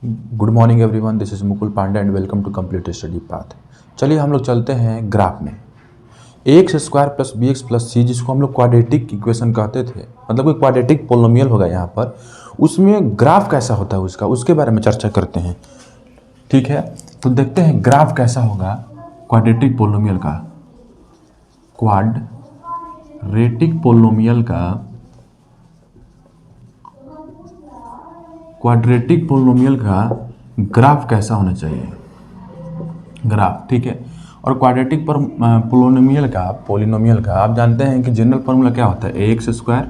Good morning everyone, this is Mukul Pandey and welcome to complete study path. चलिए हम लोग चलते हैं ग्राफ में। X square plus b x plus c, जिसको हम लोग क्वाड्रेटिक इक्वेशन कहते थे, मतलब कोई क्वाड्रेटिक पोलिनोमियल होगा यहाँ पर, उसमें ग्राफ कैसा होता है उसका, उसके बारे में चर्चा करते हैं। ठीक है, तो देखते हैं ग्राफ कैसा होगा क्वाड्रेटिक पोलिनोमियल का। क्वाड्रेटिक पोलिनोमियल का क्वाड्रेटिक पोलिनोमियल का ग्राफ कैसा होना चाहिए, ग्राफ। ठीक है, और क्वाड्रेटिक पर पोलिनोमियल का आप जानते हैं कि जनरल फॉर्मूला क्या होता है, a x square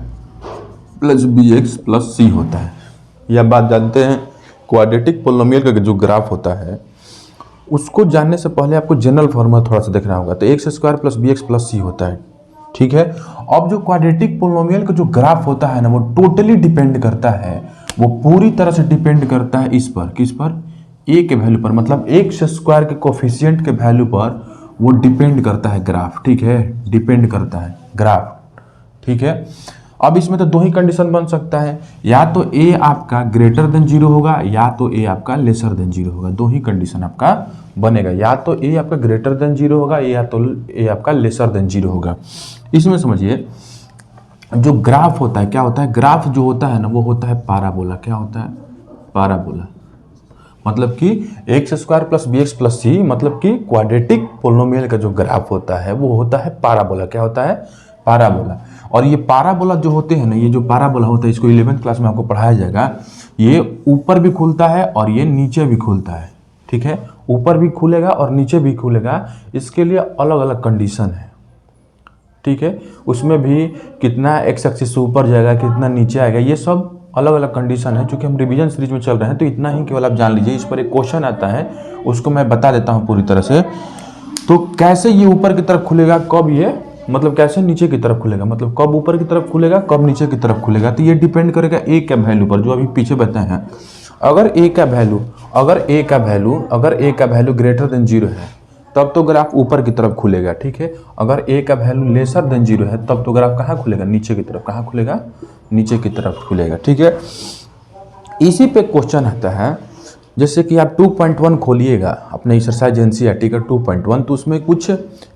plus b x plus c होता है। यह बात जानते हैं। क्वाड्रेटिक पोलिनोमियल का जो ग्राफ होता है उसको जानने से पहले आपको जनरल फॉर्मूला थोड़ा सा देखना होगा। तो x square plus b x plus c होता है। ठीक है, अब जो क्वाड्रेटिक पोलिनोमियल का जो ग्राफ होता है ना, वो टोटली डिपेंड करता है, वो पूरी तरह से डिपेंड करता है इस पर, किस पर, ए के वैल्यू पर, मतलब एक्स स्क्वायर के कोफिशिएंट के वैल्यू पर वो डिपेंड करता है ग्राफ। ठीक है, डिपेंड करता है ग्राफ। ठीक है, अब इसमें तो दो ही कंडीशन बन सकता है, या तो ए आपका ग्रेटर देन जीरो होगा या तो ए आपका लेसर देन जीरो होगा। दो ही कंडीशन आपका बनेगा, या तो ए आपका ग्रेटर देन जीरो होगा या तो ए आपका लेसर देन जीरो होगा। इसमें समझिए जो ग्राफ होता है, क्या होता है, ग्राफ जो होता है ना वो होता है पाराबोला। क्या होता है, पाराबोला। मतलब कि x square plus b x plus c, मतलब कि क्वाड्रेटिक पोलिनोमियल का जो ग्राफ होता है वो होता है पाराबोला। क्या होता है, पाराबोला। और ये पाराबोला जो होते हैं ना, ये जो पाराबोला होता है, इसको 11th क्लास में आपको पढ़ाया जाएगा। ये ऊपर भी खुलता है और ये नीचे भी खुलता है। ठीक है, ऊपर भी खुलेगा और नीचे भी खुलेगा, इसके लिए अलग अलग कंडीशन है। ठीक है, उसमें भी कितना एक्स एक्सिस से ऊपर जाएगा, कितना नीचे आएगा, ये सब अलग अलग कंडीशन है। चूंकि हम रिवीजन सीरीज में चल रहे हैं तो इतना ही केवल आप जान लीजिए। इस पर एक क्वेश्चन आता है, उसको मैं बता देता हूँ पूरी तरह से। तो कैसे ये ऊपर की तरफ खुलेगा, कब ये, मतलब कैसे नीचे की तरफ खुलेगा, मतलब कब ऊपर की तरफ खुलेगा कब नीचे की तरफ खुलेगा, तो ये डिपेंड करेगा ए के वैल्यू पर, जो अभी पीछे बताए हैं। अगर ए का वैल्यू ग्रेटर देन जीरो है तब तो ग्राफ ऊपर की तरफ खुलेगा। ठीक है, अगर ए का वैल्यू लेसर देन जीरो है तब तो ग्राफ कहाँ खुलेगा, नीचे की तरफ। कहाँ खुलेगा, नीचे की तरफ खुलेगा। ठीक है, इसी पे क्वेश्चन आता है, जैसे कि आप 2.1 खोलिएगा अपने एक्सरसाइज एनसीईआरटी का 2.1, तो उसमें कुछ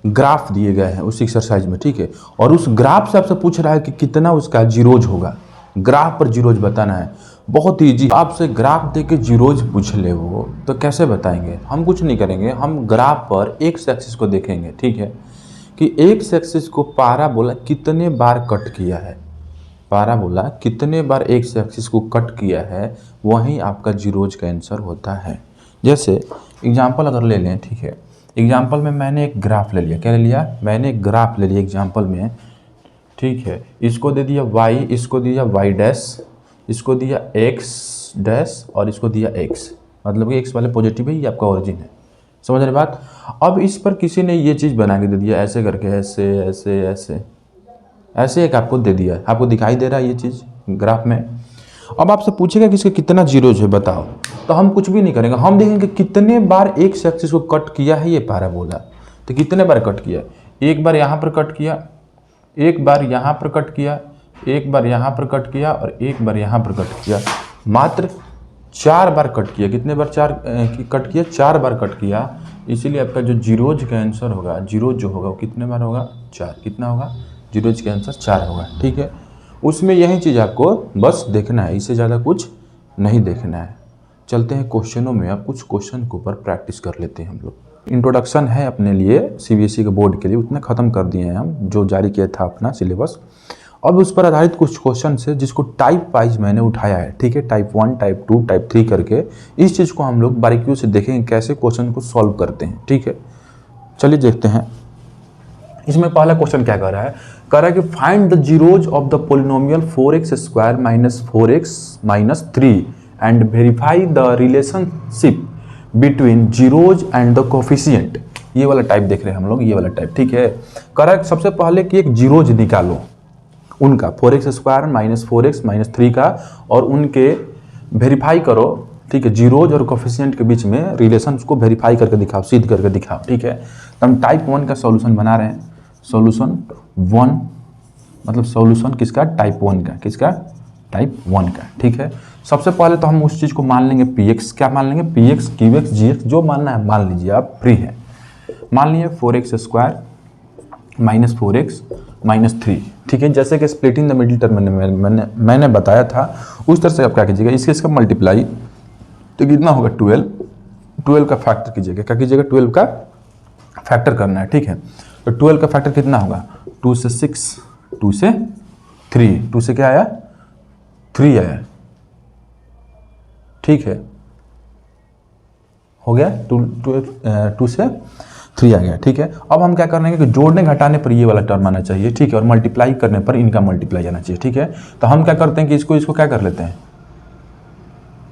ग्राफ दिए गए हैं उस एक्सरसाइज में। ठीक है, और उस ग्राफ से आपसे पूछ रहा है कि कितना उसका जीरोज होगा, ग्राफ पर जीरोज बताना है। बहुत ईजी, आपसे ग्राफ दे के जीरोज पूछ ले वो, तो कैसे बताएंगे। हम कुछ नहीं करेंगे, हम ग्राफ पर एक्स एक्सिस को देखेंगे। ठीक है, कि एक्स एक्सिस को पाराबोला कितने बार कट किया है, पाराबोला कितने बार एक्स एक्सिस को कट किया है, वहीं आपका जीरोज का आंसर होता है। जैसे एग्जांपल अगर ले लें, ठीक है, एग्जांपल में मैंने एक ग्राफ ले लिया। क्या ले लिया, मैंने एक ग्राफ ले लिया एग्जांपल में। ठीक है, इसको दे दिया y, इसको दिया y डैश, इसको दिया x डैश और इसको दिया x, मतलब कि x वाले पॉजिटिव है, ये आपका ओरिजिन है। समझ रहे बात। अब इस पर किसी ने ये चीज़ बना के दे दिया, ऐसे करके, ऐसे ऐसे ऐसे ऐसे एक आपको दे दिया, आपको दिखाई दे रहा है ये चीज़ ग्राफ में। अब आपसे पूछेगा कि इसके कितना जीरोज है बताओ, तो हम कुछ भी नहीं करेंगे, हम देखेंगे कितने बार एक्स एक्सिस को कट किया है ये पाराबोला। तो कितने बार कट किया, एक बार यहाँ पर कट किया, एक बार यहाँ पर कट किया, एक बार यहाँ पर कट किया और एक बार यहाँ पर कट किया। मात्र 4 बार कट किया। कितने बार कट किया, 4 बार कट किया। इसीलिए आपका जो जीरोज का आंसर होगा, जीरोज जो होगा वो कितने बार होगा, 4। कितना होगा, जीरोज का आंसर 4 होगा। ठीक है, उसमें यही चीज़ आपको बस देखना है, इससे ज़्यादा कुछ नहीं देखना है। चलते हैं क्वेश्चनों में, अब कुछ क्वेश्चन के ऊपर प्रैक्टिस कर लेते हैं हम लोग। इंट्रोडक्शन है अपने लिए सीबीएसई के बोर्ड के लिए, उतना ख़त्म कर दिए हैं हम, जो जारी किया था अपना सिलेबस। अब उस पर आधारित कुछ क्वेश्चन है जिसको टाइप वाइज मैंने उठाया है। ठीक है, टाइप 1, टाइप 2, टाइप 3 करके इस चीज़ को हम लोग बारीकियों से देखेंगे कैसे क्वेश्चन को सॉल्व करते हैं। ठीक है, चलिए देखते हैं। इसमें पहला क्वेश्चन क्या कह रहा है कि find the zeros of the polynomial 4x square minus 4x minus 3 and verify the relationship between zeros and the coefficient. ये वाला टाइप देख रहे हैं हम लोग, ये वाला टाइप। ठीक है, कह रहा है सबसे पहले कि एक जीरोज निकालो उनका, 4x square minus 4x minus 3 का, और उनके वेरीफाई करो। ठीक है, जीरोज और कोफिशिएंट के बीच में रिलेशन को वेरीफाई करके दिखाओ, सिद्ध करके दिखाओ। ठीक है, तो हम टाइप 1 का सॉल्यूशन बना रहे हैं। सॉल्यूशन 1 मतलब सॉल्यूशन किसका, टाइप 1 का, किसका, टाइप 1 का। ठीक है, सबसे पहले तो हम उस चीज़ को मान लेंगे पी एक्स, क्या मान लेंगे, पी एक्स क्यू एक्स जी एक्स, जो मानना है मान लीजिए, आप फ्री है। मान लीजिए 4x square minus 4x minus 3, ठीक है। जैसे कि स्प्लिटिंग द मिडिल टर्म मैंने बताया था, उस तरह से आप क्या कीजिएगा, इसका मल्टीप्लाई तो कितना होगा 12 का फैक्टर कीजिएगा, क्या कीजिएगा 12 का फैक्टर करना है, ठीक है। तो 12 का फैक्टर कितना होगा, 2 से 6, 2 से 3, 2 से क्या आया 3 आया, ठीक है, हो गया 2 से 3 आ गया, ठीक है। अब हम क्या करेंगे कि जोड़ने घटाने पर ये वाला टर्म आना चाहिए, ठीक है, और मल्टीप्लाई करने पर इनका मल्टीप्लाई आना चाहिए, ठीक है। तो हम क्या करते हैं कि इसको क्या कर लेते हैं,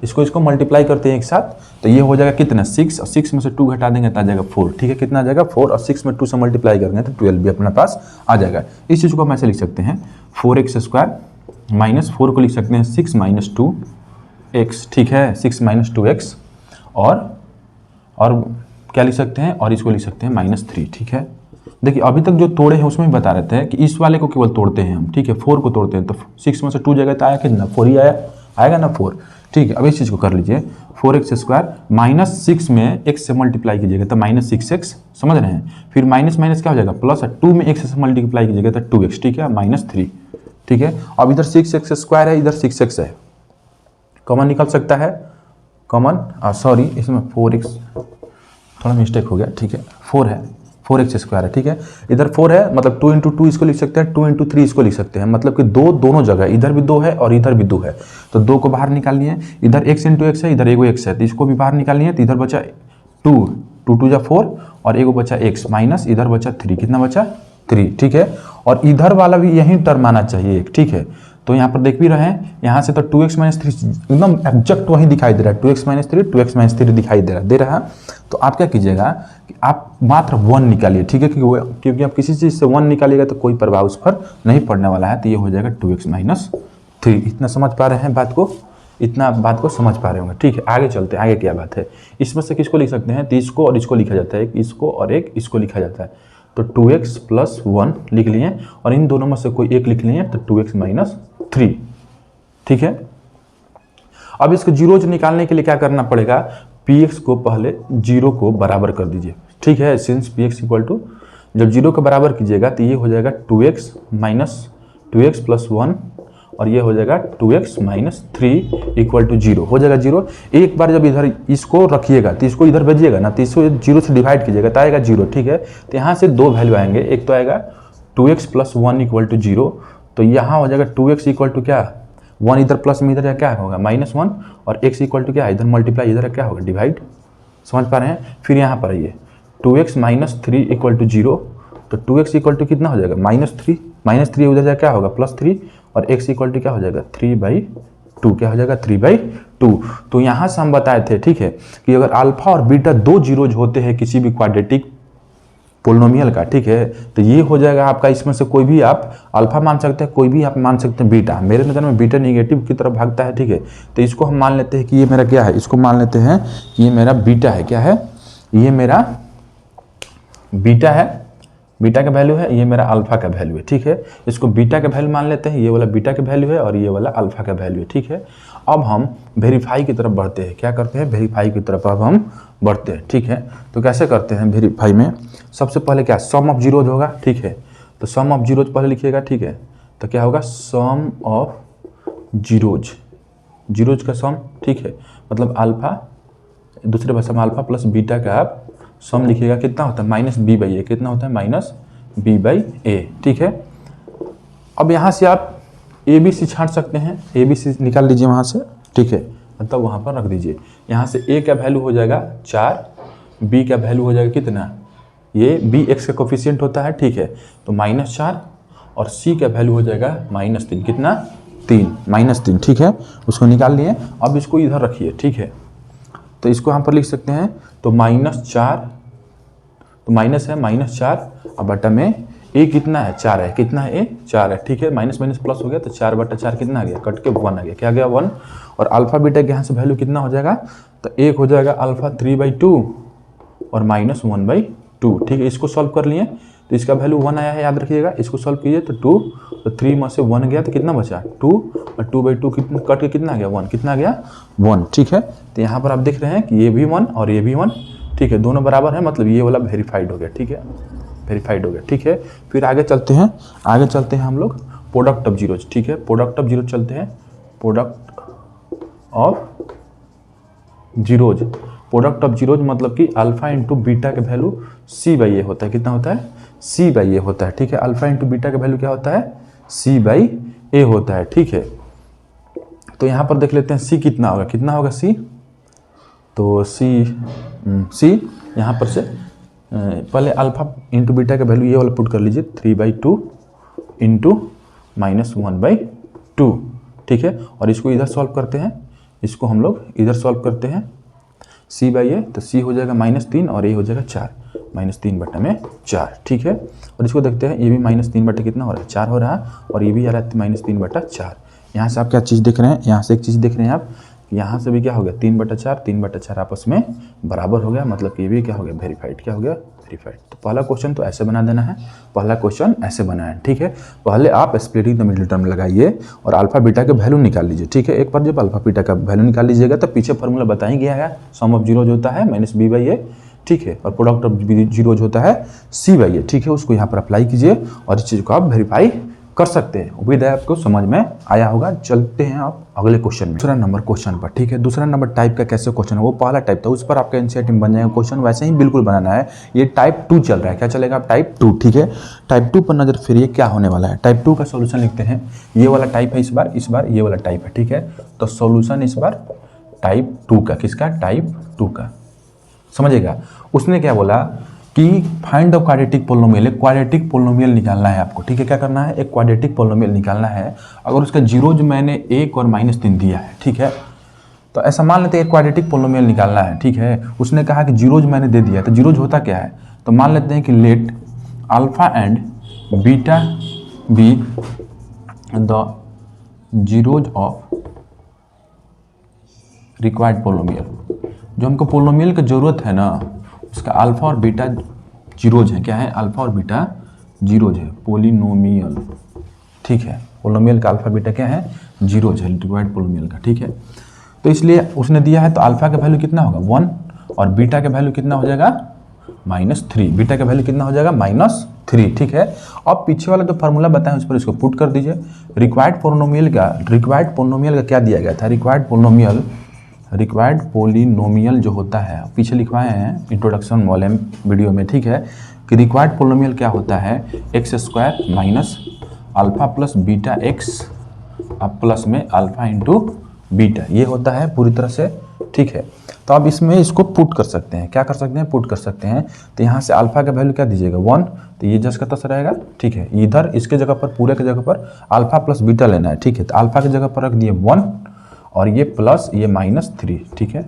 इसको मल्टीप्लाई करते हैं एक साथ, तो ये हो जाएगा कितना 6, और 6 में से 2 घटा देंगे तो आ जाएगा 4, ठीक है। कितना आ जाएगा 4, और 6 में 2 से मल्टीप्लाई करेंगे तो 12 भी अपने पास आ जाएगा। इस चीज़ को हम ऐसे लिख सकते हैं 4x स्क्वायर माइनस 4 को लिख सकते हैं 6 माइनस 2x, ठीक है, 6 माइनस 2x, और क्या लिख सकते हैं, और इसको लिख सकते हैं -3, ठीक है। देखिए अभी तक जो तोड़े हैं उसमें भी बता रहे थे कि इस वाले को केवल तोड़ते हैं हम, ठीक है, 4 को तोड़ते हैं, तो 6 में से 2 जगह तो आया कितना 4 ही आएगा ना 4, ठीक है। अब इस चीज़ को कर लीजिए 4x स्क्वायर माइनस 6 में x से मल्टीप्लाई कीजिएगा तो -6x, समझ रहे हैं, फिर माइनस माइनस क्या हो जाएगा प्लस, 2 में x से मल्टीप्लाई कीजिएगा तो 2x, ठीक है, -3, ठीक है। अब इधर 6x स्क्वायर है, इधर 6x है, कॉमन निकल सकता है, कॉमन, सॉरी इसमें 4x थोड़ा मिस्टेक हो गया, ठीक है, 4 है, 4x स्क्वायर है, ठीक है। इधर 4 है, मतलब 2 × 2 इसको लिख सकते हैं, 2 × 3 इसको लिख सकते हैं, मतलब कि 2 दोनों जगह, इधर भी 2 है और इधर भी 2 है, तो 2 को बाहर निकालिए, इधर x × x है, इधर एगो x है, तो इसको भी बाहर निकालिए, तो इधर बचा 2, 2 2 जा 4, और एगो बचा x माइनस इधर बचा 3, कितना बचा 3, ठीक है। और इधर वाला भी यही टर्म आना चाहिए एक, ठीक है। तो यहाँ पर देख भी रहे हैं, यहाँ से तो 2x - 3 एकदम एग्जैक्ट वही दिखाई दे रहा है, 2x - 3 2x - 3 दिखाई दे रहा है। तो आप क्या कीजिएगा कि आप मात्र 1 निकालिए, ठीक है, क्योंकि आप किसी चीज़ से 1 निकालिएगा तो कोई प्रभाव उस पर नहीं पड़ने वाला है, तो ये हो जाएगा 2x - 3। इतना समझ पा रहे हैं बात को, इतना आप बात को समझ पा रहे होंगे, ठीक है। आगे चलते हैं, आगे क्या बात है, इसमें से किसको लिख सकते हैं, तो इसको और इसको लिखा जाता है, एक इसको और एक इसको लिखा जाता है, तो 2x + 1 लिख लिए, और इन दोनों में से कोई एक लिख लिए, तो 2x - 3, ठीक है। अब इसको जीरोज निकालने के लिए क्या करना पड़ेगा, px को पहले 0 को बराबर कर दीजिए, ठीक है। सिंस px इक्वल टू, जब 0 के बराबर कीजिएगा तो ये हो जाएगा 2x + 1, और ये हो जाएगा 2x - 3 = 0, हो जाएगा 0। एक बार जब इधर इसको रखिएगा तो इसको इधर भेजिएगा ना, तो इसको 0 से डिवाइड कीजिएगा तो आएगा 0, ठीक है। तो यहाँ से 2 वैल्यू आएंगे, एक तो आएगा 2x + 1 = 0, तो यहाँ हो जाएगा 2x = क्या, 1 इधर प्लस में इधर क्या होगा -1, और x = क्या, इधर मल्टीप्लाई इधर क्या होगा डिवाइड, समझ पा रहे हैं। फिर यहाँ पर आइए 2x - 3 = 0, तो 2x = कितना हो जाएगा -3 उधर जाए क्या होगा +3, और x = क्या हो जाएगा 3/2, क्या हो जाएगा 3/2। तो यहाँ से हम बताए थे, ठीक है, कि अगर अल्फा और बीटा 2 जीरोज होते हैं किसी भी क्वाड्रेटिक पोलिनोमियल का, ठीक है, तो ये हो जाएगा आपका, इसमें से कोई भी आप अल्फा मान सकते हैं, कोई भी आप मान सकते हैं बीटा। मेरे नज़र में बीटा नेगेटिव की तरफ भागता है, ठीक है। तो इसको हम मान लेते हैं कि ये मेरा क्या है, इसको मान लेते हैं कि ये मेरा बीटा है, क्या है, ये मेरा बीटा है, बीटा का वैल्यू है, ये मेरा अल्फा का वैल्यू है, ठीक है। इसको बीटा का वैल्यू मान लेते हैं, ये वाला बीटा का वैल्यू है और ये वाला अल्फा का वैल्यू है, ठीक है। अब हम वेरीफाई की तरफ बढ़ते हैं, क्या करते हैं, वेरीफाई की तरफ अब हम बढ़ते हैं, ठीक है। तो कैसे करते हैं वेरीफाई में, सबसे पहले क्या सम ऑफ जीरोज होगा, ठीक है। तो सम ऑफ जीरोज पहले लिखिएगा, ठीक है। तो क्या होगा सम ऑफ जीरोज का सम, ठीक है, मतलब अल्फा, दूसरे भाषा में अल्फा प्लस बीटा का आप सम लिखिएगा, कितना होता है -b/a, कितना होता है -b/a, ठीक है। अब यहाँ से आप ABC छांट सकते हैं, ABC निकाल लीजिए वहाँ से, ठीक है, मतलब वहाँ पर रख दीजिए। यहाँ से a का वैल्यू हो जाएगा 4, b का वैल्यू हो जाएगा कितना, ये b x का कोफिशिएंट होता है, ठीक है, तो -4, और c का वैल्यू हो जाएगा -3, कितना 3, ठीक है, उसको निकाल लिए। अब इसको इधर रखिए, ठीक है, तो इसको यहाँ पर लिख सकते हैं, तो -4, तो माइनस है -4, अब बटा में a कितना है 4 है, कितना है a 4 है, ठीक है, माइनस माइनस प्लस हो गया, तो 4/4 कितना आ गया, कट के 1 आ गया, क्या आ गया 1, और अल्फा बीटा के यहाँ से वैल्यू कितना हो जाएगा, तो एक हो जाएगा अल्फा 3/2 और -1/2, ठीक है। इसको सॉल्व कर लिए, तो तो इसका वैल्यू 1 आया है, याद रखिएगा। इसको सॉल्व कीजिए तो 2, तो 3 में से 1 गया तो कितना बचा 2, और 2/2 कितना कट के कितना आ गया 1, कितना आ गया 1, ठीक है। तो यहाँ पर आप देख रहे हैं कि ये भी 1 और ये भी 1, ठीक है, दोनों बराबर है, मतलब ये वाला वेरीफाइड हो गया, ठीक है, वेरीफाइड हो गया, ठीक है। फिर आगे चलते हैं हम लोग प्रोडक्ट ऑफ जीरोज, ठीक है, प्रोडक्ट ऑफ जीरोज चलते हैं, product of zeros. Product of zeros मतलब कि अल्फा इंटू बीटा के वैल्यू C/A होता है, कितना होता है C/A होता है, ठीक है। अल्फा इंटू बीटा का वैल्यू क्या होता है C/A होता है, ठीक है। तो यहाँ पर देख लेते हैं C कितना होगा C, तो C यहाँ पर से पहले अल्फा इंटू बीटा का वैल्यू ये वाला पुट कर लीजिए 3/2 इंटू -1/2, ठीक है। और इसको इधर सॉल्व करते हैं, इसको हम लोग इधर सॉल्व करते हैं C/A, तो C हो जाएगा -3 और ये हो जाएगा 4, -3/4, ठीक है। और इसको देखते हैं, ये भी -3 कितना हो रहा है 4 हो रहा है, और ये भी आ रहा है -3/4। यहाँ से आप क्या चीज़ देख रहे हैं, यहाँ से एक चीज़ देख रहे हैं आप, यहाँ से भी क्या हो गया 3/4 आपस में बराबर हो गया, मतलब कि ये भी क्या हो गया वेरीफाइड, क्या हो गया वेरीफाइड। तो पहला क्वेश्चन तो ऐसे बना देना है, पहला क्वेश्चन ऐसे बना है, ठीक है। पहले आप स्प्लिटिंग द मिडिल टर्म लगाइए और अल्फा बीटा के वैल्यू निकाल लीजिए, ठीक है। एक बार जब अल्फा बीटा का वैल्यू निकाल लीजिएगा तो पीछे फॉर्मूला बता ही गया है, सम ऑफ जीरोज होता है -B/A, ठीक है, और प्रोडक्ट ऑफ जीरोज होता है C/A, ठीक है। उसको यहाँ पर अप्लाई कीजिए और इस चीज़ को आप वेरीफाई कर सकते हैं। उम्मीद है आपको समझ में आया होगा। चलते हैं आप अगले क्वेश्चन में, दूसरा नंबर क्वेश्चन पर, ठीक है। दूसरा नंबर टाइप का कैसे क्वेश्चन है, वो पहला टाइप था, उस पर आपका एनसीईआरटी में बन जाएगा क्वेश्चन, वैसे ही बिल्कुल बनाना है। ये टाइप 2 चल रहा है, क्या चलेगा टाइप 2, ठीक है। टाइप 2 पर नजर फिरिए, क्या होने वाला है। टाइप 2 का सोल्यूशन लिखते हैं, ये वाला टाइप है इस बार ये वाला टाइप है, ठीक है। तो सोल्यूशन इस बार टाइप 2 का, किसका टाइप 2 का, समझिएगा। उसने क्या बोला कि फाइंड द क्वाड्रेटिक पोलिनोमियल, एक क्वाड्रेटिक पोलिनोमियल निकालना है आपको, ठीक है। क्या करना है, एक क्वाड्रेटिक पोलिनोमियल निकालना है। अगर उसका जीरोज मैंने 1 और -3 दिया है, ठीक है, तो ऐसा मान लेते हैं एक क्वाड्रेटिक पोलिनोमियल निकालना है, ठीक है। उसने कहा कि जीरोज मैंने दे दिया, तो जीरोज होता क्या है, तो मान लेते हैं कि let alpha and beta be the zeros of required polynomial. जो हमको पोलिनोमियल की जरूरत है ना, उसका अल्फा और बीटा जीरोज है, क्या है अल्फा और बीटा जीरोज है, पोलिनोमियल, ठीक है। पोलिनोमियल का अल्फा बीटा क्या है जीरोज है, रिक्वायर्ड पोलिनोमियल का, ठीक है। तो इसलिए उसने दिया है, तो अल्फा का वैल्यू कितना होगा 1 और बीटा का वैल्यू कितना हो जाएगा -3, बीटा का वैल्यू कितना हो जाएगा -3, ठीक है। अब पीछे वाला जो फार्मूला बताएं उस पर इसको पुट कर दीजिए। रिक्वायर्ड पोलिनोमियल का क्या दिया गया था, रिक्वायर्ड पोलिनोमियल जो होता है, पीछे लिखवाए हैं इंट्रोडक्शन वाले वीडियो में, ठीक है, कि रिक्वायर्ड पोलिनोमियल क्या होता है x² minus alpha plus beta x अब प्लस में अल्फा इंटू बीटा, ये होता है पूरी तरह से, ठीक है। तो अब इसमें इसको पुट कर सकते हैं, क्या कर सकते हैं, पुट कर सकते हैं। तो यहाँ से अल्फा का वैल्यू क्या दीजिएगा 1, तो ये जस का तस रहेगा, ठीक है। इधर इसके जगह पर, पूरे के जगह पर अल्फा प्लस बीटा लेना है, ठीक है। तो अल्फा की जगह पर रख दिए 1 और ये प्लस ये -3, ठीक है,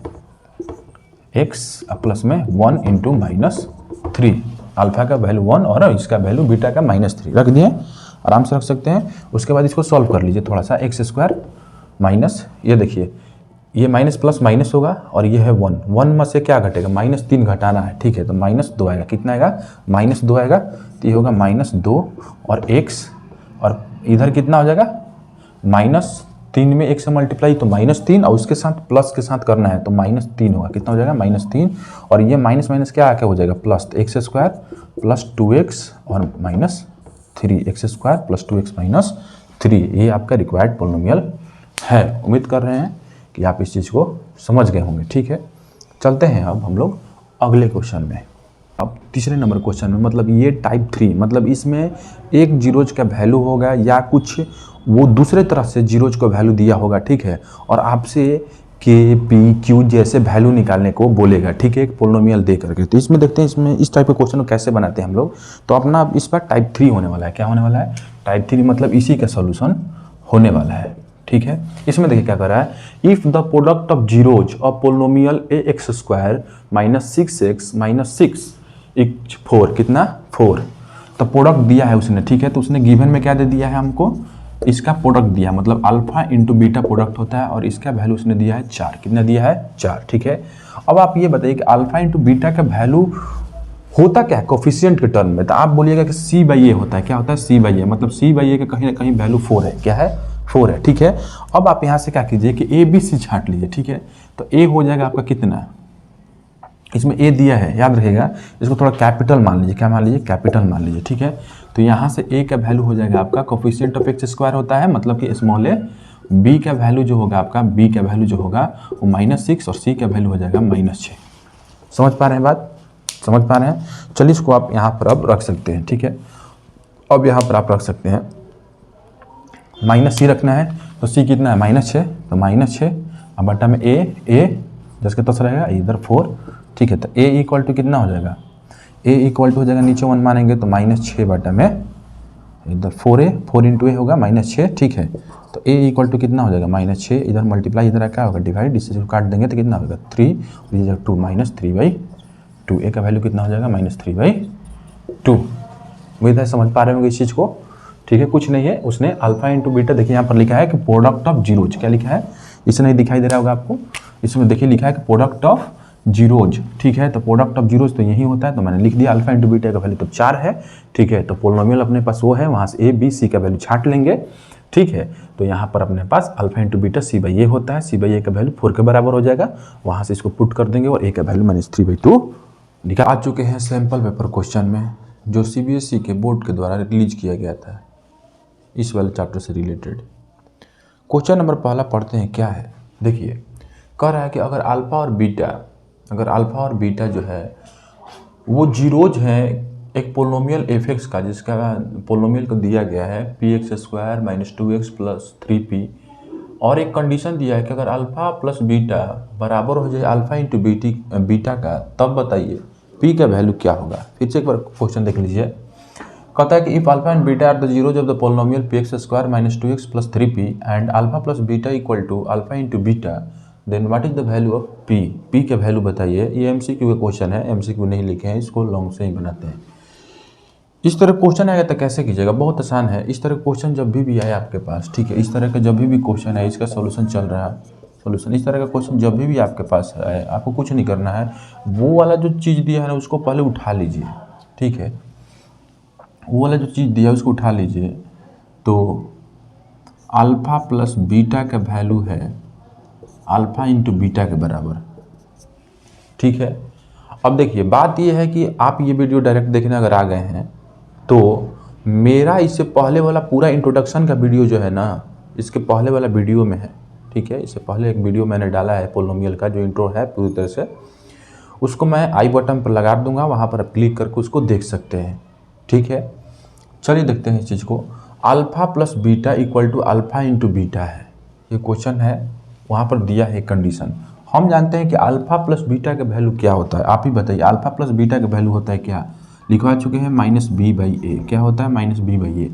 x प्लस में 1 इंटू -3, अल्फा का वैल्यू 1 और इसका वैल्यू बीटा का -3 रख दिए, आराम से रख सकते हैं। उसके बाद इसको सॉल्व कर लीजिए थोड़ा सा, x² माइनस, ये देखिए ये माइनस प्लस माइनस होगा और ये है 1 में से क्या घटेगा -3 घटाना है, ठीक है। तो -2 आएगा, कितना आएगा -2 आएगा, तो ये होगा -2 और x, और इधर कितना हो जाएगा -3 में 1 से मल्टीप्लाई, तो -3 और उसके साथ प्लस के साथ करना है तो -3 होगा, कितना हो जाएगा -3, और ये माइनस माइनस क्या आके हो जाएगा प्लस, तो x² प्लस 2x और -3, x² प्लस 2x -3, ये आपका रिक्वायर्ड पोलिनोमियल है। उम्मीद कर रहे हैं कि आप इस चीज़ को समझ गए होंगे, ठीक है। चलते हैं अब हम लोग अगले क्वेश्चन में। अब तीसरे नंबर क्वेश्चन में, मतलब ये टाइप 3, मतलब इसमें एक जीरोज का वैल्यू होगा या कुछ वो दूसरे तरह से जीरोज को वैल्यू दिया होगा, ठीक है, और आपसे के पी क्यू जैसे वैल्यू निकालने को बोलेगा, ठीक है, एक पोलिनोमियल दे करके। तो इसमें देखते हैं इसमें इस टाइप के क्वेश्चन को कैसे बनाते हैं हम लोग। तो अपना इस पर टाइप 3 होने वाला है, क्या होने वाला है टाइप 3, मतलब इसी का सोल्यूशन होने वाला है, ठीक है। इसमें देखिए क्या कर रहा है, if the product of zeros of polynomial ax² minus 6x minus 6 equal 4, कितना 4, तो प्रोडक्ट दिया है उसने, ठीक है। तो उसने गिवन में क्या दे दिया है हमको, इसका प्रोडक्ट दिया, मतलब अल्फा इंटू बीटा प्रोडक्ट होता है, और इसका वैल्यू उसने दिया है 4, कितना दिया है 4, ठीक है। अब आप ये बताइए कि अल्फा इंटू बीटा का वैल्यू होता क्या है कोफिशिएंट के टर्म में, तो आप बोलिएगा कि सी बाई ए होता है। क्या होता है? सी बाई ए, मतलब सी बाई ए का कहीं ना कहीं वैल्यू 4 है। क्या है? 4 है, ठीक है। अब आप यहाँ से क्या कीजिए कि ए बी सी छांट लीजिए, ठीक है। तो ए हो जाएगा आपका कितना, इसमें ए दिया है, याद रखिएगा, इसको थोड़ा कैपिटल मान लीजिए। क्या मान लीजिए? कैपिटल मान लीजिए, ठीक है। तो यहाँ से ए का वैल्यू हो जाएगा आपका कोफिशिएंट ऑफ एक्स स्क्वायर होता है, मतलब कि स्मॉल ए। बी का वैल्यू जो होगा आपका, बी का वैल्यू जो होगा वो -6 और सी का वैल्यू हो जाएगा -6। समझ पा रहे हैं बात? समझ पा रहे हैं? चलिए इसको आप यहाँ पर अब रख सकते हैं, ठीक है। अब यहाँ पर आप रख सकते हैं -c रखना है, तो c कितना है? -6, तो -6 अब बटा में a जिसके तस रहेगा इधर 4, ठीक है। तो a इक्वल टू कितना हो जाएगा? a इक्वल टू हो जाएगा, नीचे 1 मानेंगे तो -6 बटा में इधर 4a, 4 इंटू ए होगा -6, ठीक है। तो a इक्वल टू कितना हो जाएगा? -6, इधर मल्टीप्लाई, इधर क्या होगा? डिवाइड, इससे जो काट देंगे तो कितना होगा? 3, और ये 2 -3/2। a का वैल्यू कितना हो जाएगा? -3/2। उम्मीद है समझ पा रहे होंगे इस चीज़ को, ठीक है। कुछ नहीं है, उसने अल्फा इंटू बीटा, देखिए यहाँ पर लिखा है कि प्रोडक्ट ऑफ जीरोज। क्या लिखा है? इसे नहीं दिखाई दे रहा होगा आपको, इसमें देखिए लिखा है कि प्रोडक्ट ऑफ जीरोज, ठीक है। तो प्रोडक्ट ऑफ जीरोज तो यही होता है, तो मैंने लिख दिया अल्फा इंटू बीटा का वैल्यू तो 4 है, ठीक है। तो पोलिनोमियल अपने पास वो है, वहाँ से ए बी सी का वैल्यू छांट लेंगे, ठीक है। तो यहाँ पर अपने पास alpha into beta c by a होता है, सी बाई ए का वैल्यू 4 के बराबर हो जाएगा, वहाँ से इसको पुट कर देंगे और ए का वैल्यू -3/2 निकाल। आ चुके हैं सैम्पल पेपर क्वेश्चन में, जो CBSE के बोर्ड के द्वारा रिलीज किया गया था इस वाले चैप्टर से रिलेटेड। क्वेश्चन नंबर पहला पढ़ते हैं, क्या है? देखिए, कह रहा है कि अगर अल्फा और बीटा जो है वो जीरोज हैं एक पोलिनोमियल f(x) का, जिसका पोलिनोमियल को दिया गया है px² - 2x + 3p, और एक कंडीशन दिया है कि अगर अल्फा प्लस बीटा बराबर हो जाए अल्फा इंटू बीटा का, तब बताइए p का वैल्यू क्या होगा। फिर से एक बार क्वेश्चन देख लीजिए। कहता है कि if alpha and beta are the zeros of the polynomial px² - 2x + 3p and alpha plus beta equal to alpha into beta, then what is the value of p। p का value बताइए। ये MCQ का question है, MCQ नहीं लिखे हैं, इसको long से ही बनाते हैं। इस तरह क्वेश्चन आएगा तो कैसे कीजिएगा? बहुत आसान है। इस तरह क्वेश्चन जब भी आए आपके पास, ठीक है, इस तरह का जब भी क्वेश्चन है, इसका सोल्यूशन चल रहा है, सोल्यूशन इस तरह का क्वेश्चन जब भी आपके पास है, आपको कुछ नहीं करना है, वो वाला जो चीज़ दिया है ना उसको पहले उठा लीजिए, ठीक है। वो वाला जो चीज़ दिया है उसको उठा लीजिए। तो अल्फा प्लस बीटा का वैल्यू है अल्फा इंटू बीटा के बराबर, ठीक है। अब देखिए, बात ये है कि आप ये वीडियो डायरेक्ट देखने अगर आ गए हैं तो मेरा इससे पहले वाला पूरा इंट्रोडक्शन का वीडियो जो है ना, इसके पहले वाला वीडियो में है, ठीक है। इससे पहले एक वीडियो मैंने डाला है पोलिनोमियल का, जो इंट्रो है पूरी तरह से, उसको मैं आई बटन पर लगा दूंगा, वहाँ पर आप क्लिक करके उसको देख सकते हैं, ठीक है। चलिए देखते हैं इस चीज़ को। Alpha plus beta equal to alpha into beta है, ये क्वेश्चन है, वहाँ पर दिया है कंडीशन। हम जानते हैं कि अल्फा प्लस बीटा का वैल्यू क्या होता है, आप ही बताइए। अल्फा प्लस बीटा का वैल्यू होता है क्या, लिखवा चुके हैं -b/a। क्या होता है? -b/a।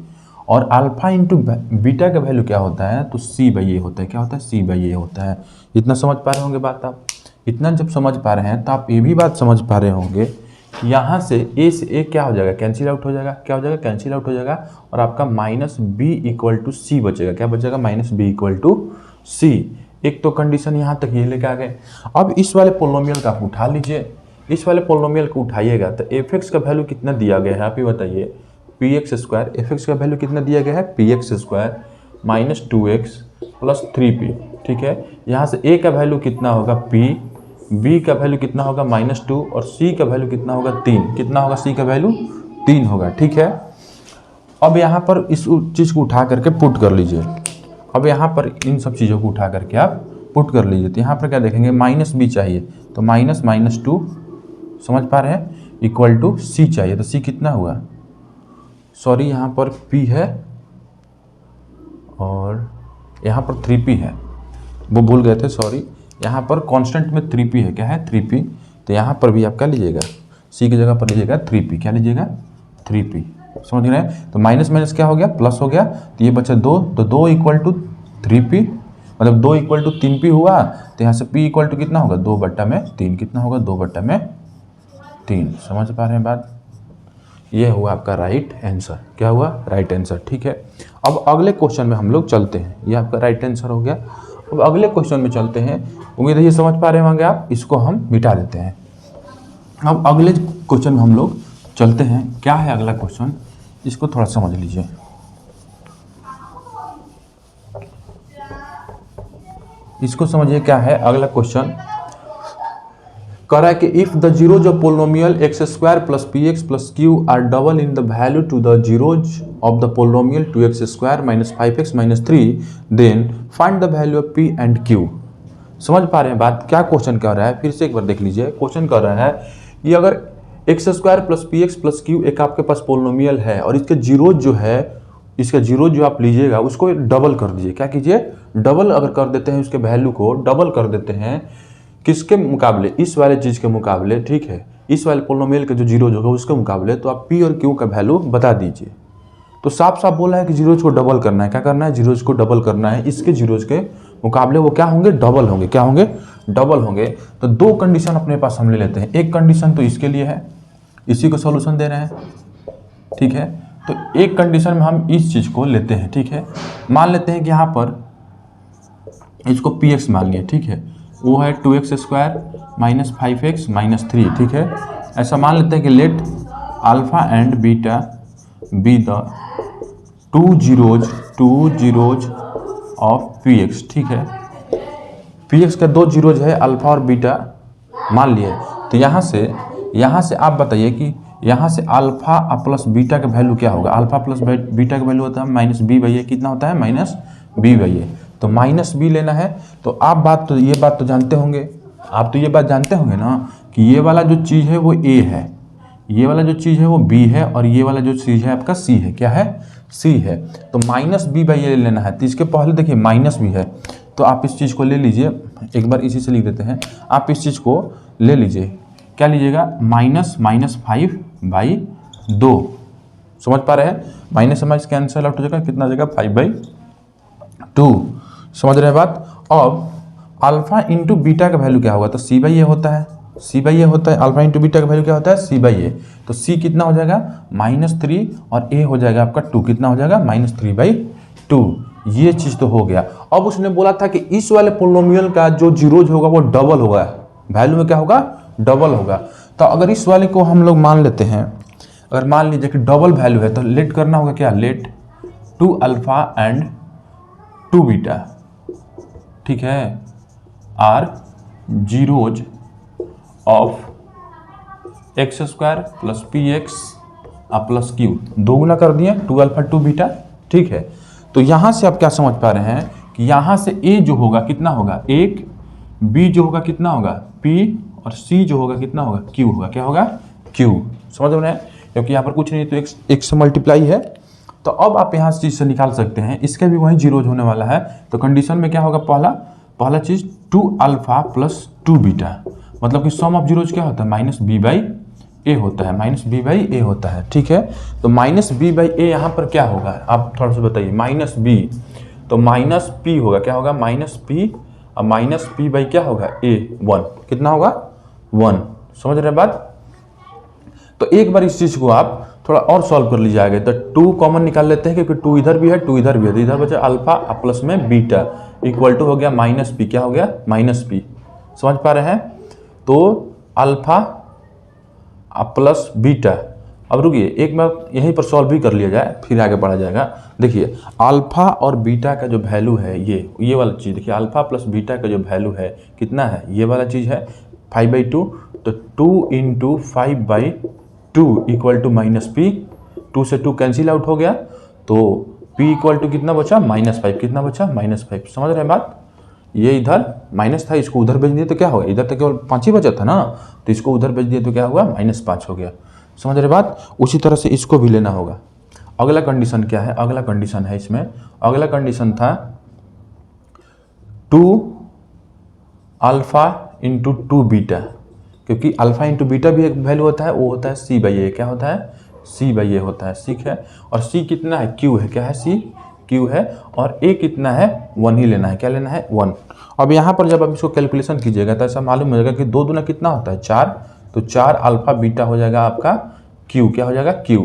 और अल्फा इंटू बीटा का वैल्यू क्या होता है? तो c/a होता है। क्या होता है? c/a होता है। इतना समझ पा रहे होंगे बात आप? इतना जब समझ पा रहे हैं तो आप ये भी बात समझ पा रहे होंगे, यहाँ से a से a क्या हो जाएगा? कैंसिल आउट हो जाएगा। क्या हो जाएगा? कैंसिल आउट हो जाएगा, और आपका -b = c बचेगा। क्या बचेगा? -b = c। एक तो कंडीशन यहाँ तक ये लेके आ गए। अब इस वाले पोलिनोमियल का आप उठा लीजिए, इस वाले पोलिनोमियल को उठाइएगा तो f(x) का वैल्यू कितना दिया गया है, आप ही बताइए। px², f(x) का वैल्यू कितना दिया गया है? px² - 2x + 3p, ठीक है। यहाँ से a का वैल्यू कितना होगा? p, b का वैल्यू कितना होगा? -2, और c का वैल्यू कितना होगा? 3। कितना होगा? c का वैल्यू 3 होगा, ठीक है। अब यहाँ पर इस चीज़ को उठा करके पुट कर लीजिए। अब यहाँ पर इन सब चीज़ों को उठा करके आप पुट कर लीजिए, तो यहाँ पर क्या देखेंगे? -b चाहिए, तो -2, समझ पा रहे हैं, इक्वल टू c चाहिए, तो c कितना हुआ? सॉरी, यहाँ पर p है और यहाँ पर 3p है, वो भूल गए थे, सॉरी। यहाँ पर कांस्टेंट में 3p है। क्या है? 3p। तो यहाँ पर भी आप क्या लीजिएगा? c की जगह पर लीजिएगा 3p। क्या लीजिएगा? 3p। समझ रहे हैं? तो माइनस माइनस क्या हो गया? प्लस हो गया, तो ये बचा 2, तो 2 = 3p, मतलब 2 = 3p हुआ। तो यहाँ से p = कितना होगा? 2/3। कितना होगा? 2/3। समझ पा रहे हैं बात? ये हुआ आपका राइट आंसर। क्या हुआ? राइट आंसर, ठीक है। अब अगले क्वेश्चन में हम लोग चलते हैं। ये आपका राइट आंसर हो गया। अब अगले क्वेश्चन में चलते हैं। उम्मीद है ये समझ पा रहे होंगे आप। इसको हम मिटा देते हैं। अब अगले क्वेश्चन में हम लोग चलते हैं। क्या है अगला क्वेश्चन, इसको थोड़ा समझ लीजिए। इसको समझिए क्या है अगला क्वेश्चन। कह रहा है कि if the zeros of polynomial x square plus p x plus q are double in the value to the zeros of the polynomial two x square minus 5x minus 3 then find the value of p and q. समझ पा रहे हैं बात, क्या question कह रहा है, फिर से एक बार देख लीजिए। क्वेश्चन कह रहा है कि अगर x square plus p x plus Q एक आपके पास पोलिनोमियल है और इसके जीरोज जो है, इसका जीरोज जो आप लीजिएगा उसको डबल कर दीजिए। क्या कीजिए, डबल अगर कर देते हैं, उसके वैल्यू को डबल कर देते हैं किसके मुकाबले, इस वाले चीज के मुकाबले, ठीक है, इस वाले पोलिनोमियल के जो जीरोज होगा उसके मुकाबले, तो आप पी और क्यू का वैल्यू बता दीजिए। तो साफ साफ बोला है कि जीरोज को डबल करना है। क्या करना है, जीरोज को डबल करना है, इसके जीरोज के मुकाबले वो क्या होंगे, डबल होंगे। क्या होंगे, डबल होंगे। तो दो कंडीशन अपने पास हम ले लेते हैं। एक कंडीशन तो इसके लिए है, इसी को सॉल्यूशन दे रहे हैं, ठीक है। तो एक कंडीशन में हम इस चीज को लेते हैं, ठीक है। मान लेते हैं कि यहाँ पर इसको पी एक्स मान लिया, ठीक है, वो है 2x square minus 5x minus 3, ठीक है। ऐसा मान लेते हैं कि let alpha and beta be the two zeros of P x, ठीक है। पी एक्स का दो जीरोज है, अल्फा और बीटा मान लिए। तो यहाँ से आप बताइए कि यहाँ से अल्फा प्लस बीटा का वैल्यू क्या होगा। अल्फा प्लस बीटा का वैल्यू होता है माइनस बी बाई ए। कितना होता है, माइनस बी बाई ए। तो माइनस बी लेना है। तो आप ये बात तो जानते होंगे, आप तो ये बात जानते होंगे ना कि ये वाला जो चीज़ है वो ए है, ये वाला जो चीज़ है वो बी है, और ये वाला जो चीज़ है आपका सी है। क्या है, सी है। तो माइनस बी बाई ए लेना है। तो इसके पहले देखिए माइनस बी है, तो आप इस चीज़ को ले लीजिए। एक बार इसी से लिख देते हैं। आप इस चीज़ को ले लीजिए। क्या लीजिएगा, माइनस 5/2। समझ पा रहे हैं, माइनस माइनस कैंसिल आउट हो जाएगा, कितना आ जाएगा, 5/2। समझ रहे हैं बात। अब अल्फा इंटू बीटा का वैल्यू क्या होगा, तो सी बाई ए होता है, सी बाई ए होता है। अल्फा इंटू बीटा का वैल्यू क्या होता है, सी बाई ए। तो सी कितना हो जाएगा, -3, और ए हो जाएगा आपका 2। कितना हो जाएगा, -3/2। ये चीज़ तो हो गया। अब उसने बोला था कि इस वाले पोलिनोमियल का जो जीरोज होगा वो डबल होगा, वैल्यू में क्या होगा, डबल होगा। तो अगर इस वाले को हम लोग मान लेते हैं, अगर मान लीजिए कि डबल वैल्यू है, तो लेट करना होगा क्या, लेट 2 अल्फा एंड 2 बीटा, ठीक है, are zeros of x square plus p x plus q. दो गुना कर दिए, 2 अल्फा 2 बीटा, ठीक है। तो यहाँ से आप क्या समझ पा रहे हैं कि यहाँ से ए जो होगा कितना होगा 1, बी जो होगा कितना होगा पी, और सी जो होगा कितना होगा क्यू होगा। क्या होगा, क्यू। समझ रहे हैं, क्योंकि यहाँ पर कुछ नहीं, तो एक से मल्टीप्लाई है। तो अब आप यहाँ चीज़ से निकाल सकते हैं, इसके भी वही जीरोज होने वाला है। तो कंडीशन में क्या होगा, पहला चीज़ 2 अल्फा प्लस 2 बीटा, मतलब कि सम ऑफ जीरोज क्या होता है, -b/a होता है, -b/a होता है, ठीक है। तो -b/a यहाँ पर क्या होगा, आप थोड़ा सा बताइए, -b, तो -p होगा, क्या होगा, -p, और -p बाई क्या होगा, a 1, कितना होगा, 1। समझ रहे बात। तो एक बार इस चीज़ को आप थोड़ा और सॉल्व कर लीजिए आगे। तो 2 कॉमन निकाल लेते हैं, क्योंकि 2 इधर भी है, 2 इधर भी है, तो इधर बचा अल्फा प्लस में बीटा इक्वल टू हो गया -p। क्या हो गया, -p। समझ पा रहे हैं। तो अल्फा प्लस बीटा, अब रुकिए एक बार यहीं पर सॉल्व भी कर लिया जाए, फिर आगे बढ़ा जाएगा। देखिए अल्फा और बीटा का जो वैल्यू है, ये वाला चीज़ देखिए, अल्फा प्लस बीटा का जो वैल्यू है कितना है, ये वाला चीज़ है 5/2। तो 2 × 5/2 इक्वल टू -p। 2 से 2 कैंसिल आउट हो गया, तो p इक्वल टू कितना बचा, -5। कितना बचा, -5। समझ रहे हैं बात। ये इधर माइनस था, इसको उधर भेज दिए तो क्या होगा, इधर तक केवल 5 ही बचा था ना, तो इसको उधर भेज दिए तो क्या हुआ, -5 हो गया। समझ रहे बात। उसी तरह से इसको भी लेना होगा। अगला कंडीशन क्या है, अगला कंडीशन है इसमें, अगला कंडीशन था 2 अल्फा इंटू 2 बीटा, क्योंकि अल्फा इंटू बीटा भी एक वैल्यू होता है, वो होता है c/a। क्या होता है, c/a होता है, ठीक है। और c कितना है, q है, क्या है, c q है, और a कितना है, 1 ही लेना है। क्या लेना है, 1। अब यहाँ पर जब आप इसको कैलकुलेशन कीजिएगा तो ऐसा मालूम हो जाएगा कि 2 दूना कितना होता है, 4। तो 4 अल्फा बीटा हो जाएगा आपका q। क्या हो जाएगा, q।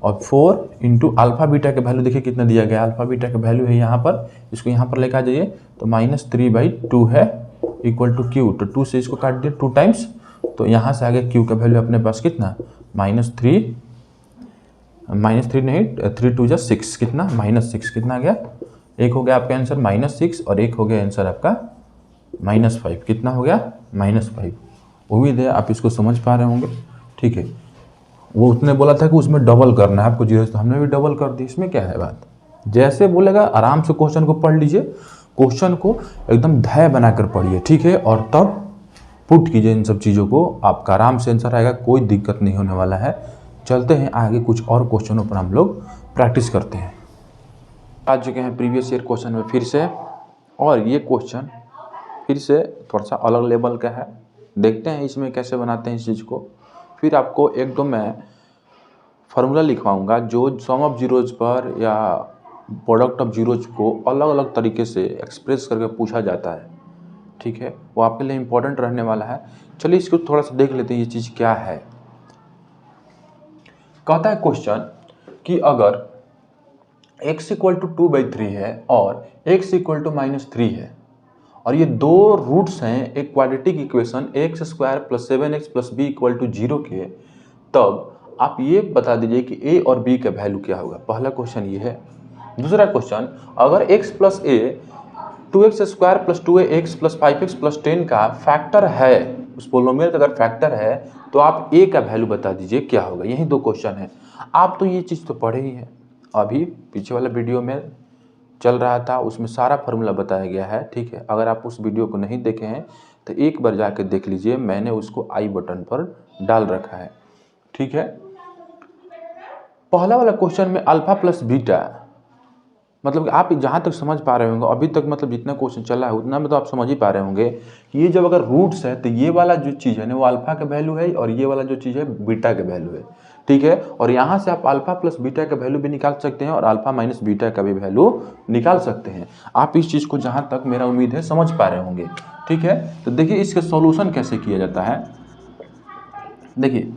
और 4 × अल्फा बीटा का वैल्यू देखिए कितना दिया गया, अल्फा बीटा का वैल्यू है यहाँ पर, इसको यहाँ पर लेकर आ जाइए, तो -3/2 है इक्वल टू q। तो 2 से इसको काट दिए, 2 टाइम्स तो यहाँ से आगे क्यू का वैल्यू अपने पास कितना -3 नहीं 3 2 6 कितना -6 कितना आ गया, एक हो गया आपका आंसर -6 और एक हो गया आंसर आपका -5 कितना हो गया -5। उम्मीद है आप इसको समझ पा रहे होंगे। ठीक है, वो उसने बोला था कि उसमें डबल करना है आपको 0 से, तो हमने भी डबल कर दी। इसमें क्या है बात, जैसे बोलेगा आराम से क्वेश्चन को पढ़ लीजिए, क्वेश्चन को एकदम धैर्य बनाकर पढ़िए। ठीक है, और तब पुट कीजिए इन सब चीज़ों को, आपका आराम से आंसर आएगा, कोई दिक्कत नहीं होने वाला है। चलते हैं आगे, कुछ और क्वेश्चनों पर हम लोग प्रैक्टिस करते हैं। आ चुके हैं प्रीवियस ईयर क्वेश्चन में फिर से, और ये क्वेश्चन फिर से थोड़ा सा अलग लेवल का है। देखते हैं इसमें कैसे बनाते हैं इस चीज़ को। फिर आपको एक दो मैं फार्मूला लिखवाऊंगा जो सम ऑफ जीरोज पर या प्रोडक्ट ऑफ जीरोज को अलग अलग तरीके से एक्सप्रेस करके पूछा जाता है। ठीक है, वो आपके लिए इम्पोर्टेंट रहने वाला है। चलिए इसको थोड़ा सा देख लेते हैं ये चीज़ क्या है। कहता है क्वेश्चन कि अगर x इक्वल टू 2/3 है और x इक्वल टू -3 है और ये दो रूट्स हैं एक quadratic equation x² + 7x + b equal to 0 के, तब आप ये बता दीजिए कि a और b का वैल्यू क्या होगा। पहला क्वेश्चन ये है। दूसरा क्वेश्चन, अगर x + a 2x² + 2ax + 5x + 10 का फैक्टर है, उस पोलिनोमियल का अगर फैक्टर है तो आप a का वैल्यू बता दीजिए क्या होगा। यही दो क्वेश्चन है। आप तो ये चीज़ तो पढ़े ही है, अभी पीछे वाला वीडियो में चल रहा था, उसमें सारा फार्मूला बताया गया है। ठीक है, अगर आप उस वीडियो को नहीं देखे हैं तो एक बार जाकर देख लीजिए, मैंने उसको आई बटन पर डाल रखा है। ठीक है, पहला वाला क्वेश्चन में अल्फा प्लस बीटा, मतलब आप जहाँ तक समझ पा रहे होंगे अभी तक, मतलब जितना क्वेश्चन चला है उतना में तो आप समझ ही पा रहे होंगे कि ये जब अगर रूट्स है तो ये वाला जो चीज़ है ना वो अल्फा का वैल्यू है और ये वाला जो चीज़ है बीटा का वैल्यू है। ठीक है, और यहाँ से आप अल्फा प्लस बीटा का वैल्यू भी निकाल सकते हैं और अल्फा माइनस बीटा का भी वैल्यू निकाल सकते हैं। आप इस चीज़ को जहाँ तक मेरा उम्मीद है समझ पा रहे होंगे। ठीक है, तो देखिए इसका सॉल्यूशन कैसे किया जाता है। देखिए,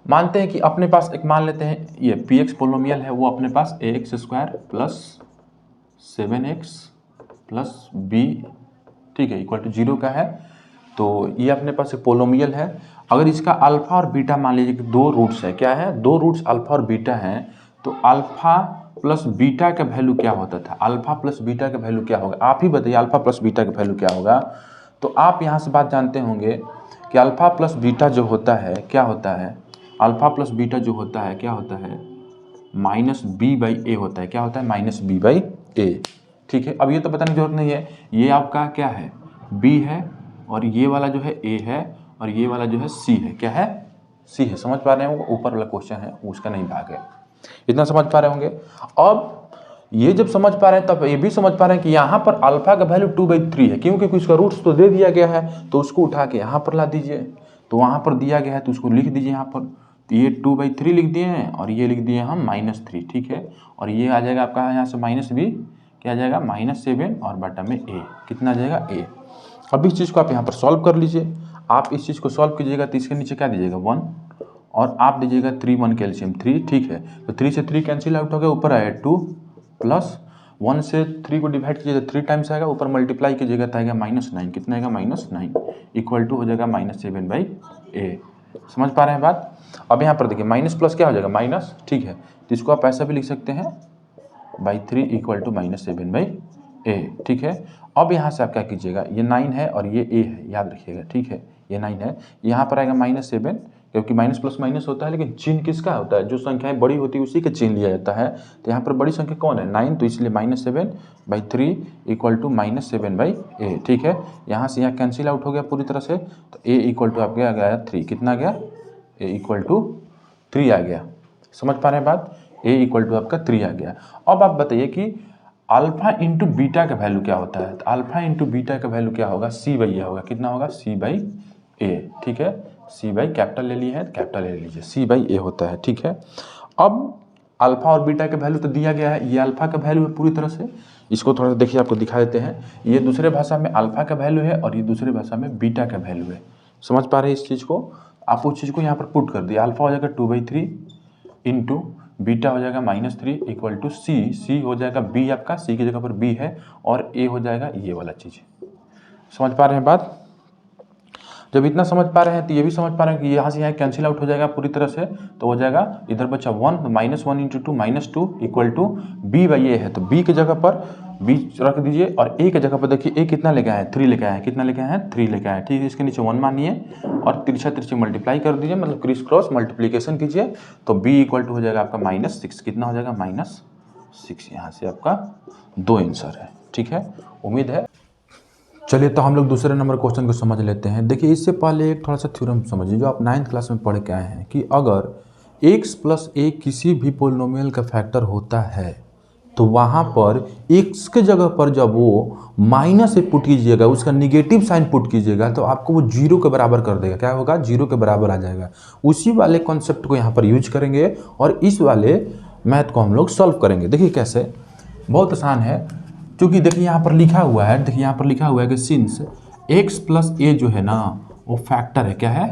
मानते हैं कि अपने पास एक मान लेते हैं ये पी एक्स पोलिनोमियल है, वो अपने पास ax² + 7x + b, ठीक है, इक्वल टू 0 का है। तो ये अपने पास एक पोलिनोमियल है। अगर इसका अल्फा और बीटा मान लीजिए कि दो रूट्स है, क्या है, दो रूट्स अल्फा और बीटा हैं, तो अल्फा प्लस बीटा का वैल्यू क्या होता था, अल्फा प्लस बीटा का वैल्यू क्या होगा, आप ही बताइए अल्फा प्लस बीटा का वैल्यू क्या होगा। तो आप यहाँ से बात जानते होंगे कि अल्फा प्लस बीटा जो होता है क्या होता है, अल्फा प्लस बीटा जो होता है क्या होता है, -b/a होता है। क्या होता है, -b/a। ठीक है, अब ये तो बताने की जरूरत नहीं है, ये आपका क्या है, b है और ये वाला जो है a है और ये वाला जो है c है। क्या है, c है। समझ पा रहे हैं, ऊपर वाला क्वेश्चन है उसका नहीं भाग है, इतना समझ पा रहे होंगे। अब ये जब समझ पा रहे हैं तब ये भी समझ पा रहे हैं कि यहाँ पर अल्फा का वैल्यू 2/3 है, क्योंकि उसका रूट्स तो दे दिया गया है, तो उसको उठा के यहाँ पर ला दीजिए। तो वहाँ पर दिया गया है तो उसको लिख दीजिए यहाँ पर। तो ये 2/3 लिख दिए हैं और ये लिख दिए हम -3। ठीक है, और ये आ जाएगा आपका यहाँ से -b, क्या आ जाएगा, -7 और बटा में a, कितना आ जाएगा, a। अब इस चीज़ को आप यहाँ पर सॉल्व कर लीजिए। आप इस चीज़ को सॉल्व कीजिएगा तो इसके नीचे क्या दीजिएगा, 1, और आप दीजिएगा 3 1 कैल्शियम 3। ठीक है, तो 3 से 3 कैंसिल आउट हो गया, ऊपर आया 2 प्लस 1 से 3 को डिवाइड कीजिएगा 3 टाइम्स आएगा, ऊपर मल्टीप्लाई कीजिएगा तो आएगा -9। कितना आएगा, -9 इक्वल टू हो जाएगा -7/a। समझ पा रहे हैं बात। अब यहाँ पर देखिए माइनस प्लस क्या हो जाएगा, माइनस। ठीक है, तो इसको आप ऐसा भी लिख सकते हैं /3 इक्वल टू -7/a। ठीक है, अब यहाँ से आप क्या कीजिएगा, ये 9 है और ये a है, याद रखिएगा। ठीक है, ये 9 है, यहाँ पर आएगा -7, क्योंकि माइनस प्लस माइनस होता है, लेकिन चिन्ह किसका होता है, जो संख्याएं बड़ी होती है उसी के चिन्ह लिया जाता है। तो यहाँ पर बड़ी संख्या कौन है, 9, तो इसलिए -7/3 इक्वल टू -7/a। ठीक है, यहाँ से यहाँ कैंसिल आउट हो गया पूरी तरह से, तो a इक्वल टू आपका आ गया 3। कितना आ गया, a इक्वल टू 3 आ गया। समझ पा रहे हैं बात, a इक्वल टू आपका 3 आ गया। अब आप बताइए कि अल्फा इंटू बीटा का वैल्यू क्या होता है, तो अल्फा इंटू बीटा का वैल्यू क्या होगा, c/a होगा। कितना होगा, c/a। ठीक है, c/ कैपिटल ले लिए हैं, कैपिटल ले लीजिए, c/a होता है। ठीक है, अब अल्फा और बीटा का वैल्यू तो दिया गया है, ये अल्फा का वैल्यू है पूरी तरह से। इसको थोड़ा सा देखिए, आपको दिखा देते हैं, ये दूसरे भाषा में अल्फा का वैल्यू है और ये दूसरे भाषा में बीटा का वैल्यू है। समझ पा रहे हैं इस चीज़ को। आप उस चीज़ को यहाँ पर पुट कर दिया, अल्फा हो जाएगा 2/3 इंटू बीटा हो जाएगा -3 इक्वल टू c हो जाएगा b, आपका c की जगह पर b है, और a हो जाएगा ये वाला चीज़। समझ पा रहे हैं बात। जब इतना समझ पा रहे हैं तो ये भी समझ पा रहे हैं कि यहाँ से यहाँ कैंसिल आउट हो जाएगा पूरी तरह से, तो हो जाएगा इधर बचा 1, तो -1 × 2 -2 इक्वल टू b बाई ए है, तो b के जगह पर b रख दीजिए और a के जगह पर देखिए a कितना लेके आए हैं, 3 लेके आए हैं, कितना लेके आए हैं, 3 लेके आए हैं, ठीक है। इसके नीचे 1 मानिए और तिरछा मल्टीप्लाई कर दीजिए, मतलब क्रिस क्रॉस मल्टीप्लीकेशन कीजिए, तो b इक्वल टू हो जाएगा आपका -6, कितना हो जाएगा -6। यहाँ से आपका 2 आंसर है, ठीक है, उम्मीद है। चलिए तो हम लोग दूसरे नंबर क्वेश्चन को समझ लेते हैं। देखिए इससे पहले एक थोड़ा सा थ्योरम समझिए जो आप 9th क्लास में पढ़ के आए हैं कि अगर x + a किसी भी पोलिनोमियल का फैक्टर होता है तो वहाँ पर x के जगह पर जब वो माइनस पुट कीजिएगा, उसका निगेटिव साइन पुट कीजिएगा तो आपको वो 0 के बराबर कर देगा। क्या होगा? 0 के बराबर आ जाएगा। उसी वाले कॉन्सेप्ट को यहाँ पर यूज करेंगे और इस वाले मैथ को हम लोग सॉल्व करेंगे। देखिए कैसे, बहुत आसान है, क्योंकि देखिए यहाँ पर लिखा हुआ है, देखिए यहाँ पर लिखा हुआ है कि सिंस x + a जो है ना वो फैक्टर है। क्या है?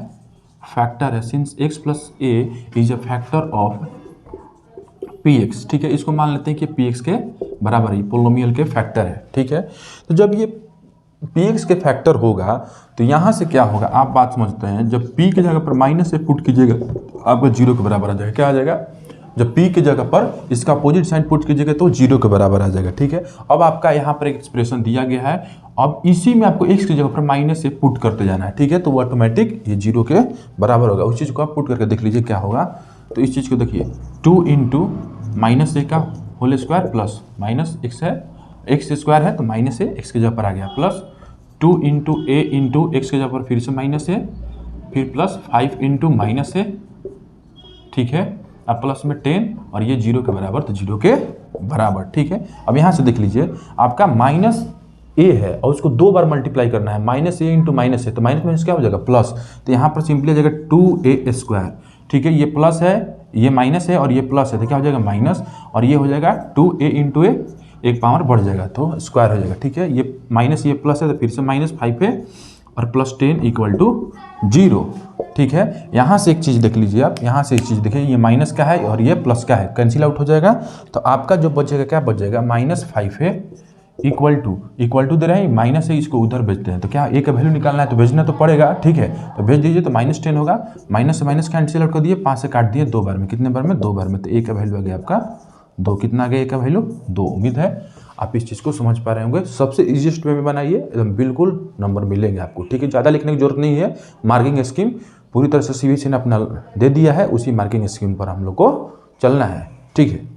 फैक्टर है। Since x + a is a factor of px, ठीक है। इसको मान लेते हैं कि px के बराबर है, पोलिनोमियल के फैक्टर है, ठीक है। तो जब ये px के फैक्टर होगा तो यहाँ से क्या होगा, आप बात समझते हैं, जब p के जगह पर माइनस से पुट कीजिएगा आपका 0 के बराबर आ जाएगा। क्या आ जाएगा? जब p के जगह पर इसका अपोजिट साइन पुट कीजिएगा तो 0 के बराबर आ जाएगा, ठीक है। अब आपका यहाँ पर एक एक्सप्रेशन दिया गया है, अब इसी में आपको x की जगह पर माइनस से पुट करते जाना है, ठीक है। तो वो ऑटोमेटिक ये 0 के बराबर होगा। उस चीज़ को आप पुट करके देख लीजिए क्या होगा। तो इस चीज़ को देखिए, 2 × -a का होल स्क्वायर प्लस -x है, x² है तो -a, x की जगह पर आ गया, प्लस 2 × a × x की जगह पर फिर से -a, फिर प्लस 5 × -a, ठीक है। अब प्लस में 10 और ये 0 के बराबर, तो 0 के बराबर, ठीक है। अब यहाँ से देख लीजिए आपका -a है और उसको 2 बार मल्टीप्लाई करना है, -a × -a, तो माइनस क्या हो जाएगा? प्लस। तो यहाँ पर सिंपली आ जाएगा 2a², ठीक है। ये प्लस है, ये माइनस है और ये प्लस है, तो क्या हो जाएगा? माइनस, और ये हो जाएगा 2a × a, एक पावर बढ़ जाएगा तो स्क्वायर हो जाएगा, ठीक है। ये माइनस, ये प्लस है तो फिर से -5 है और +10 = 0, ठीक है। यहाँ से एक चीज़ देख लीजिए आप, यहाँ से एक चीज़ देखिए, ये माइनस का है और ये प्लस का है, कैंसिल आउट हो जाएगा। तो आपका जो बचेगा, क्या बच जाएगा? -5 है इक्वल टू दे रहे हैं, माइनस है, इसको उधर भेजते हैं, तो क्या a का वैल्यू निकालना है तो भेजना तो पड़ेगा, ठीक है। तो भेज दीजिए, तो -10 होगा, माइनस से माइनस कैंसिल आउट कर दिए, 5 से काट दिए 2 बार में, कितने बार में? 2 बार में। तो a का वैल्यू आ गया आपका 2। कितना आ गया a का वैल्यू? 2। उम्मीद है आप इस चीज़ को समझ पा रहे होंगे। सबसे ईजिएस्ट वे में बनाइए, एकदम बिल्कुल नंबर मिलेंगे आपको, ठीक है। ज़्यादा लिखने की जरूरत नहीं है। मार्किंग स्कीम पूरी तरह से CBSE ने अपना दे दिया है, उसी मार्किंग स्कीम पर हम लोग को चलना है, ठीक है।